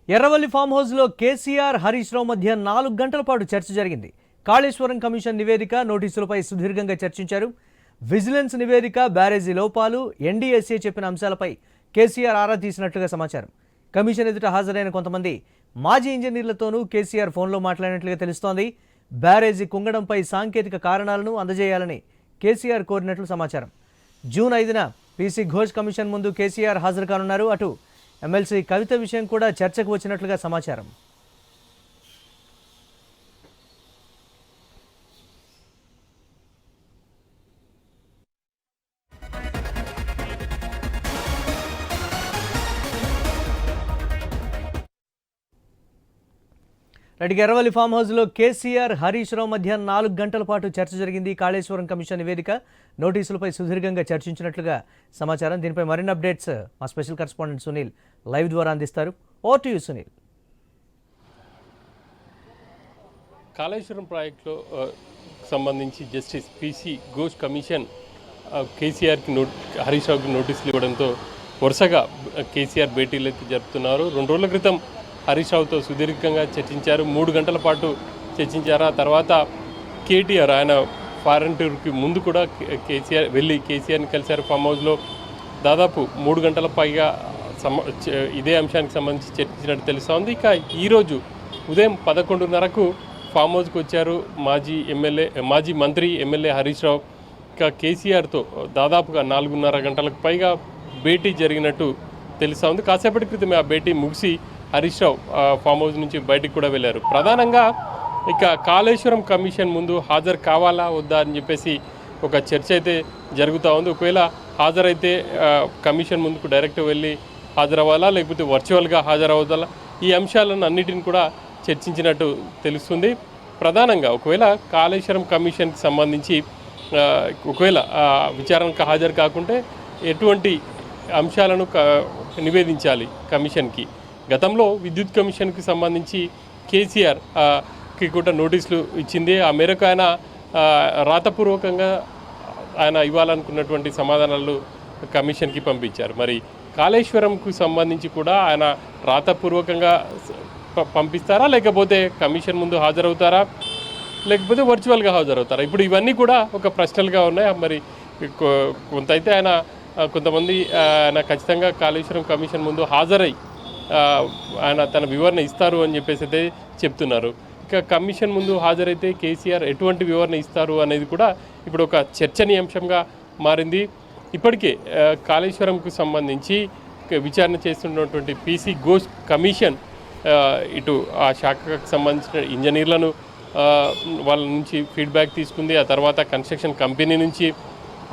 Erravalli form హౌస్లో కేసీఆర్ హరీష్ రావు మధ్య 4 గంటల పాటు చర్చ జరిగింది. కాళేశ్వరం కమిషన్ నివేదిక నోటీసులపై సుదీర్ఘంగా చర్చించారు. విజిలెన్స్ నివేదిక, బ్యారేజీ లోపాలు, ఎన్డీఎస్ఏ చెప్పిన అంశాలపై కేసీఆర్ ఆరా తీసినట్లుగా సమాచారం. కమిషన్ ఎదుట హాజరైన కొంతమంది మాజీ ఇంజనీర్లతోనూ కేసీఆర్ ఫోన్లో మాట్లాడినట్లుగా తెలుస్తోంది. బ్యారేజీ కుంగడంపై సాంకేతిక కారణాలను అందజేయాలని కేసీఆర్ కోరినట్లు సమాచారం. జూన్ 5న పీసీ ఘోష్ కమిషన్ ముందు కేసీఆర్ హాజరు కానున్నారు. అటు ఎమ్మెల్సీ కవిత విషయం కూడా చర్చకు వచ్చినట్లుగా సమాచారం. ఎర్రవల్లి ఫామ్ హౌస్లో కేసీఆర్ హరీష్ రావు మధ్య 4 గంటల పాటు చర్చ జరిగింది. కాళేశ్వరం కమిషన్ నివేదిక నోటీసులపై సుదీర్ఘంగా చర్చించినట్లుగా సమాచారం. దీనిపై మరిన్ని అప్డేట్స్ మా స్పెషల్ కరెస్పాండెంట్ సునీల్ లైవ్ ద్వారా అందిస్తారు. Over to you Sunil. Kaleshwaram ప్రాజెక్టులో సంబంధించి జస్టిస్ పీసీ ఘోష్ కమిషన్ కేసీఆర్కి హరీష్ రావుకి నోటీసులు ఇవ్వడంతో వరుసగా కేసీఆర్ భేటీలు అయితే జరుపుతున్నారు. 2 రోజుల క్రితం హరీష్ రావుతో సుదీర్ఘంగా చర్చించారు. 3 గంటల పాటు చర్చించారు. ఆ తర్వాత కేటీఆర్ ఆయన ఫారెన్ టూర్కి ముందు కూడా కేసీఆర్ని కలిశారు. ఫామ్ హౌస్లో దాదాపు 3 గంటల పైగా ఇదే అంశానికి సంబంధించి చర్చించినట్టు తెలుస్తోంది. ఇక ఈరోజు ఉదయం 11:30కు ఫామ్ హౌస్కి వచ్చారు మాజీ మంత్రి ఎమ్మెల్యే హరీష్ రావు. ఇక కేసీఆర్తో దాదాపుగా 4:30 గంటలకు పైగా భేటీ జరిగినట్టు తెలుస్తోంది. కాసేపటి క్రితమే ఆ భేటీ ముగిసి హరీష్ రావు ఫామ్ హౌస్ నుంచి బయటికి కూడా వెళ్ళారు. ప్రధానంగా ఇక కాళేశ్వరం కమిషన్ ముందు హాజరు కావాలా వద్దా అని చెప్పేసి ఒక చర్చ అయితే జరుగుతూ ఉంది. ఒకవేళ హాజరైతే కమిషన్ ముందుకు డైరెక్ట్ వెళ్ళి హాజరవ్వాలా, లేకపోతే వర్చువల్గా హాజరవ్వాలా, ఈ అంశాలను అన్నిటిని కూడా చర్చించినట్టు తెలుస్తుంది. ప్రధానంగా ఒకవేళ కాళేశ్వరం కమిషన్కి సంబంధించి ఒకవేళ విచారణకు హాజరు కాకుంటే ఎటువంటి అంశాలను నివేదించాలి కమిషన్కి. గతంలో విద్యుత్ కమిషన్కి సంబంధించి కేసీఆర్కి కూడా నోటీసులు ఇచ్చింది. ఆ మేరకు ఆయన రాతపూర్వకంగా ఆయన ఇవ్వాలనుకున్నటువంటి సమాధానాలు కమిషన్కి పంపించారు. మరి కాళేశ్వరంకు సంబంధించి కూడా ఆయన రాతపూర్వకంగా పంపిస్తారా, లేకపోతే కమిషన్ ముందు హాజరవుతారా, లేకపోతే వర్చువల్గా హాజరవుతారా? ఇప్పుడు ఇవన్నీ కూడా ఒక ప్రశ్నలుగా ఉన్నాయి. మరి కొంత అయితే కొంతమంది ఆయన ఖచ్చితంగా కాళేశ్వరం కమిషన్ ముందు హాజరై ఆయన తన వివరణ ఇస్తారు అని చెప్పేసి అయితే చెప్తున్నారు. ఇక కమిషన్ ముందు హాజరైతే కేసీఆర్ ఎటువంటి వివరణ ఇస్తారు అనేది కూడా ఇప్పుడు ఒక చర్చనీయాంశంగా మారింది. ఇప్పటికే కాళేశ్వరంకు సంబంధించి విచారణ చేస్తున్నటువంటి పీసీ ఘోష్ కమిషన్ ఇటు ఆ శాఖకు సంబంధించిన ఇంజనీర్లను వాళ్ళ నుంచి ఫీడ్బ్యాక్ తీసుకుంది. ఆ తర్వాత కన్స్ట్రక్షన్ కంపెనీ నుంచి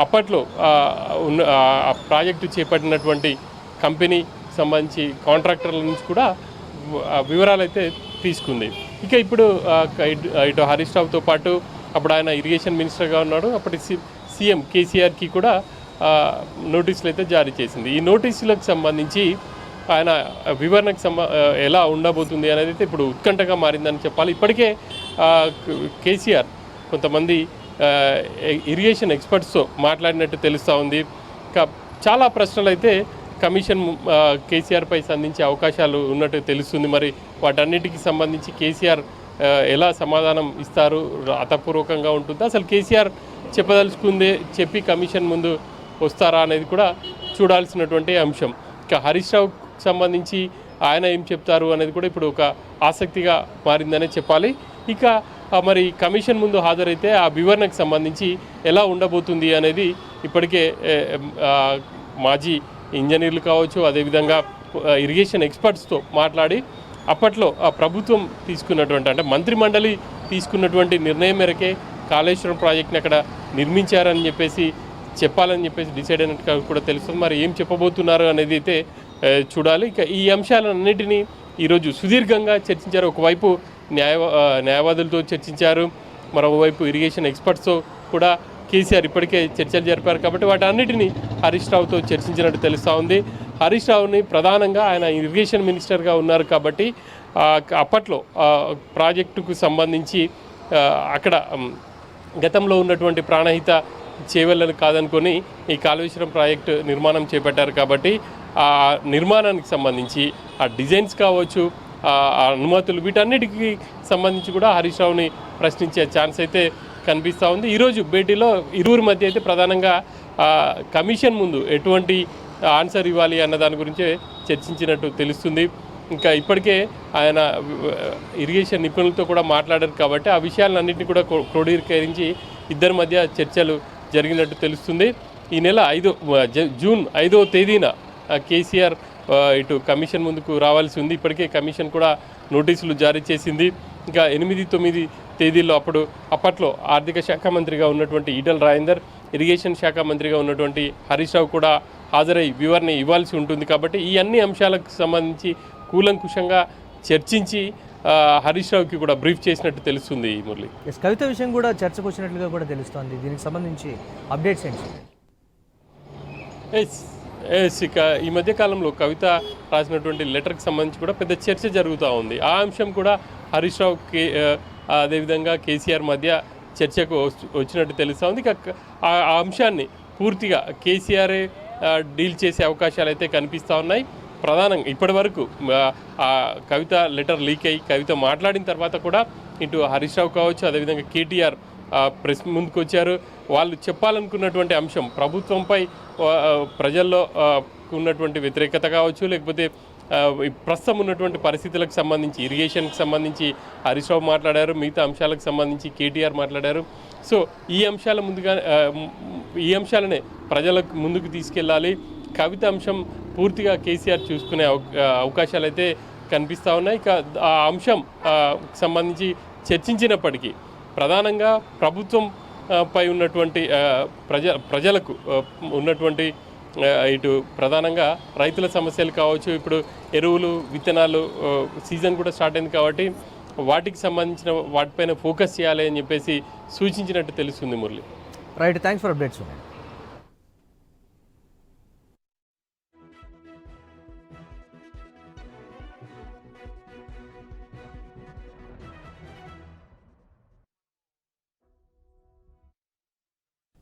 అప్పట్లో ఆ ప్రాజెక్టు చేపట్టినటువంటి కంపెనీ సంబంధించి కాంట్రాక్టర్ల నుంచి కూడా వివరాలు అయితే తీసుకుంది. ఇక ఇప్పుడు ఇటు హరీష్ రావుతో పాటు అప్పుడు ఆయన ఇరిగేషన్ మినిస్టర్గా ఉన్నాడు. అప్పటి సీఎం కేసీఆర్కి కూడా నోటీసులు అయితే జారీ చేసింది. ఈ నోటీసులకు సంబంధించి ఆయన వివరణకు ఎలా ఉండబోతుంది అనేది అయితే ఇప్పుడు ఉత్కంఠగా మారిందని చెప్పాలి. ఇప్పటికే కేసీఆర్ కొంతమంది ఇరిగేషన్ ఎక్స్పర్ట్స్తో మాట్లాడినట్టు తెలుస్తూ ఉంది. ఇంకా చాలా ప్రశ్నలు అయితే కమిషన్ కేసీఆర్పై సంధించే అవకాశాలు ఉన్నట్టు తెలుస్తుంది. మరి వాటన్నిటికి సంబంధించి కేసీఆర్ ఎలా సమాధానం ఇస్తారు, రాతపూర్వకంగా ఉంటుందా, అసలు కేసీఆర్ చెప్పదలుచుకుందే చెప్పి కమిషన్ ముందు వస్తారా అనేది కూడా చూడాల్సినటువంటి అంశం. ఇక హరీష్ రావుకి సంబంధించి ఆయన ఏం చెప్తారు అనేది కూడా ఇప్పుడు ఒక ఆసక్తిగా మారిందనే చెప్పాలి. ఇక మరి కమిషన్ ముందు హాజరైతే ఆ వివరణకు సంబంధించి ఎలా ఉండబోతుంది అనేది ఇప్పటికే మాజీ ఇంజనీర్లు కావచ్చు, అదేవిధంగా ఇరిగేషన్ ఎక్స్పర్ట్స్తో మాట్లాడి అప్పట్లో ఆ ప్రభుత్వం తీసుకున్నటువంటి అంటే మంత్రిమండలి తీసుకున్నటువంటి నిర్ణయం మేరకే కాళేశ్వరం ప్రాజెక్ట్ని అక్కడ నిర్మించారని చెప్పాలని చెప్పేసి డిసైడ్ అయినట్టుగా కూడా తెలుస్తుంది. మరి ఏం చెప్పబోతున్నారు అనేది అయితే చూడాలి. ఇక ఈ అంశాలన్నింటినీ ఈరోజు సుదీర్ఘంగా చర్చించారు. ఒకవైపు న్యాయవాదులతో చర్చించారు, మరోవైపు ఇరిగేషన్ ఎక్స్పర్ట్స్తో కూడా కేసీఆర్ ఇప్పటికే చర్చలు జరిపారు. కాబట్టి వాటన్నిటిని హరీష్ రావుతో చర్చించినట్టు తెలుస్తూ ఉంది. హరీష్ రావుని ప్రధానంగా ఆయన ఇరిగేషన్ మినిస్టర్గా ఉన్నారు కాబట్టి అప్పట్లో ప్రాజెక్టుకు సంబంధించి అక్కడ గతంలో ఉన్నటువంటి ప్రాణహిత చేవెళ్ళని కాదనుకొని ఈ కాళేశ్వరం ప్రాజెక్టు నిర్మాణం చేపట్టారు కాబట్టి ఆ నిర్మాణానికి సంబంధించి ఆ డిజైన్స్ కావచ్చు, ఆ అనుమతులు, వీటన్నిటికీ సంబంధించి కూడా హరీష్ రావుని ప్రశ్నించే ఛాన్స్ అయితే కనిపిస్తూ ఉంది. ఈరోజు భేటీలో ఇరువురి మధ్య అయితే ప్రధానంగా కమిషన్ ముందు ఎటువంటి ఆన్సర్ ఇవ్వాలి అన్న దాని గురించే చర్చించినట్టు తెలుస్తుంది. ఇంకా ఇప్పటికే ఆయన ఇరిగేషన్ నిపుణులతో కూడా మాట్లాడారు కాబట్టి ఆ విషయాలన్నింటినీ కూడా క్రోడీకరించి ఇద్దరి మధ్య చర్చలు జరిగినట్టు తెలుస్తుంది. ఈ నెల జూన్ 5వ తేదీన కేసీఆర్ ఇటు కమిషన్ ముందుకు రావాల్సి ఉంది. ఇప్పటికే కమిషన్ కూడా నోటీసులు జారీ చేసింది. ఇంకా 8-9 తేదీల్లో అప్పట్లో ఆర్థిక శాఖ మంత్రిగా ఉన్నటువంటి ఈటెల రాజేందర్, ఇరిగేషన్ శాఖ మంత్రిగా ఉన్నటువంటి హరీష్ రావు కూడా హాజరై వివరణ ఇవ్వాల్సి ఉంటుంది. కాబట్టి ఈ అన్ని అంశాలకు సంబంధించి కూలంకుషంగా చర్చించి హరీష్ రావుకి కూడా బ్రీఫ్ చేసినట్టు తెలుస్తుంది. మురళి, కవిత విషయం కూడా చర్చకు వచ్చినట్లుగా కూడా తెలుస్తోంది. దీనికి సంబంధించి అప్డేట్స్ ఏంటి? ఇక ఈ మధ్యకాలంలో కవిత రాసినటువంటి లెటర్కి సంబంధించి కూడా పెద్ద చర్చ జరుగుతూ ఉంది. ఆ అంశం కూడా హరీష్ రావుకి అదేవిధంగా కేసీఆర్ మధ్య చర్చకు వచ్చినట్టు తెలుస్తూ ఉంది. ఇక ఆ అంశాన్ని పూర్తిగా కేసీఆరే డీల్ చేసే అవకాశాలు అయితే కనిపిస్తూ ఉన్నాయి. ప్రధానంగా ఇప్పటి వరకు ఆ కవిత లెటర్ లీక్ అయ్యి కవిత మాట్లాడిన తర్వాత కూడా ఇటు హరీష్ రావు కావచ్చు, అదేవిధంగా కేటీఆర్ ప్రెస్ ముందుకు వచ్చారు. వాళ్ళు చెప్పాలనుకున్నటువంటి అంశం ప్రభుత్వంపై ప్రజల్లో ఉన్నటువంటి వ్యతిరేకత కావచ్చు, లేకపోతే ప్రస్తుతం ఉన్నటువంటి పరిస్థితులకు సంబంధించి, ఇరిగేషన్కి సంబంధించి హరీష్ రావు మాట్లాడారు, మిగతా అంశాలకు సంబంధించి కేటీఆర్ మాట్లాడారు. సో ఈ అంశాలనే ప్రజలకు ముందుకు తీసుకెళ్ళాలి. కవిత అంశం పూర్తిగా కేసీఆర్ చూసుకునే అవకాశాలు అయితే కనిపిస్తూ ఉన్నాయి. ఇక ఆ అంశం సంబంధించి చర్చించినప్పటికీ ప్రధానంగా ప్రభుత్వం పై ఉన్నటువంటి ప్రజలకు ఉన్నటువంటి ఇటు ప్రధానంగా రైతుల సమస్యలు కావచ్చు, ఇప్పుడు ఎరువులు, విత్తనాలు సీజన్ కూడా స్టార్ట్ అయింది కాబట్టి వాటికి సంబంధించిన వాటిపైన ఫోకస్ చేయాలి అని చెప్పేసి సూచించినట్టు తెలుస్తుంది. Murali, right, thanks for updates.